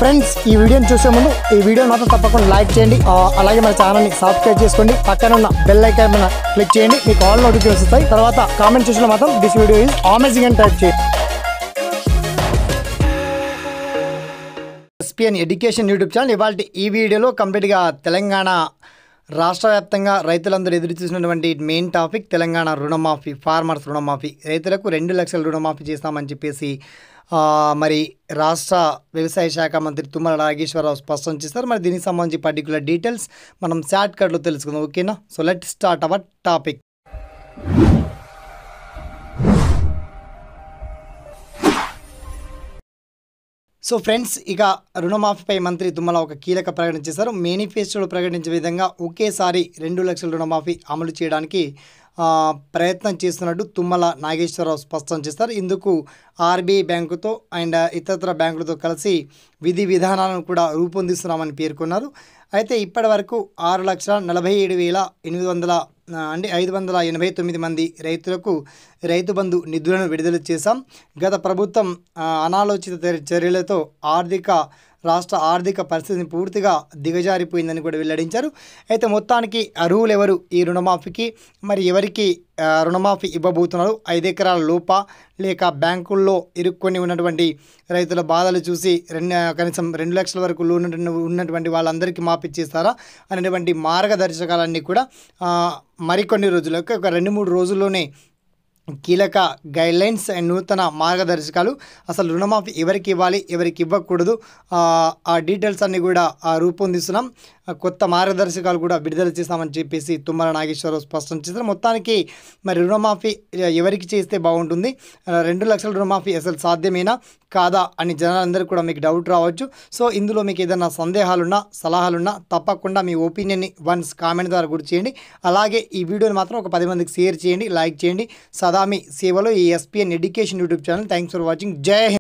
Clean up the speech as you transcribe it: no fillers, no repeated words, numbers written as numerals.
Friends ఈ వీడియోని చూసే ముందు ఈ వీడియో మాత్రం తప్పకుండా లైక్ చేయండి, అలాగే మన ఛానల్ని సబ్స్క్రైబ్ చేసుకోండి, పక్కన ఉన్న బెల్ ఐకాన్ మీద క్లిక్ చేయండి, మీకు ఆల్ నోటిఫికేషన్స్ వస్తాయి. తర్వాత కామెంట్ సెక్షన్లో మాత్రం దిస్ వీడియో ఈజ్ అమేజింగ్ అని టైప్ చేయండి. ఎస్పీఎన్ ఎడ్యుకేషన్ యూట్యూబ్ ఛానల్ ఇవాళ ఈ వీడియోలో కంప్లీట్గా తెలంగాణ రాష్ట్ర వ్యాప్తంగా రైతులందరూ ఎదురు చూసినటువంటి మెయిన్ టాపిక్ తెలంగాణ రుణమాఫీ, ఫార్మర్స్ రుణమాఫీ. రైతులకు 2 లక్షల రుణమాఫీ చేస్తామని చెప్పేసి మరి రాష్ట్ర వ్యవసాయ శాఖ మంత్రి తుమ్మల నాగేశ్వరరావు స్పష్టం చేస్తారు. మరి దీనికి సంబంధించి పర్టికులర్ డీటెయిల్స్ మనం షార్ట్ కట్లో తెలుసుకుందాం. ఓకేనా? So let start our topic. So friends, ఇక రుణమాఫీపై మంత్రి తుమ్మల ఒక కీలక ప్రకటన చేశారు. మేనిఫెస్టోలో ప్రకటించే విధంగా ఒకేసారి 2 లక్షల రుణమాఫీ అమలు చేయడానికి ప్రయత్నం చేస్తున్నట్టు తుమ్మల నాగేశ్వరరావు స్పష్టం చేస్తారు. ఇందుకు ఆర్బీఐ బ్యాంకుతో అండ్ ఇతర బ్యాంకులతో కలిసి విధి విధానాలను కూడా రూపొందిస్తున్నామని పేర్కొన్నారు. అయితే ఇప్పటి వరకు 6,47,589 మంది రైతులకు రైతు బంధు నిధులను విడుదల చేశాం. గత ప్రభుత్వం అనాలోచిత చర్యలతో రాష్ట్ర ఆర్థిక పరిస్థితిని పూర్తిగా దిగజారిపోయిందని కూడా వెల్లడించారు. అయితే మొత్తానికి అర్హులు ఎవరు ఈ రుణమాఫీకి, మరి ఎవరికి రుణమాఫీ ఇవ్వబోతున్నారు, 5 ఎకరాల లోపా లేక బ్యాంకుల్లో ఇరుక్కొని ఉన్నటువంటి రైతుల బాధలు చూసి కనీసం 2 లక్షల వరకు లోన్ ఉన్నటువంటి వాళ్ళందరికీ మాఫీ చేస్తారా అనేటువంటి మార్గదర్శకాలన్నీ కూడా మరికొన్ని రోజులకు ఒక 2-3 రోజుల్లోనే కీలక గైడ్లైన్స్ అండ్ నూతన మార్గదర్శకాలు, అసలు రుణమాఫీ ఎవరికి ఇవ్వాలి ఎవరికి ఇవ్వకూడదు ఆ డీటెయిల్స్ అన్నీ కూడా రూపొందిస్తున్నాం. కొత్త మార్గదర్శకాలు కూడా విడుదల చేస్తామని చెప్పేసి తుమ్మల నాగేశ్వరరావు స్పష్టం చేశారు. మొత్తానికి మరి రుణమాఫీ ఎవరికి చేస్తే బాగుంటుంది, 2 లక్షల రుణమాఫీ అసలు సాధ్యమేనా కాదా అని జనాలందరూ కూడా మీకు డౌట్ రావచ్చు. సో ఇందులో మీకు ఏదైనా సందేహాలున్నా సలహాలున్నా తప్పకుండా మీ ఒపీనియన్ని వన్స్ కామెంట్ ద్వారా గుర్తు చేయండి. అలాగే ఈ వీడియోని మాత్రం ఒక 10 మందికి షేర్ చేయండి, లైక్ చేయండి. సదా మీ సేవలో ఈ SPN education YouTube channel. Thanks for watching. జై హింద్.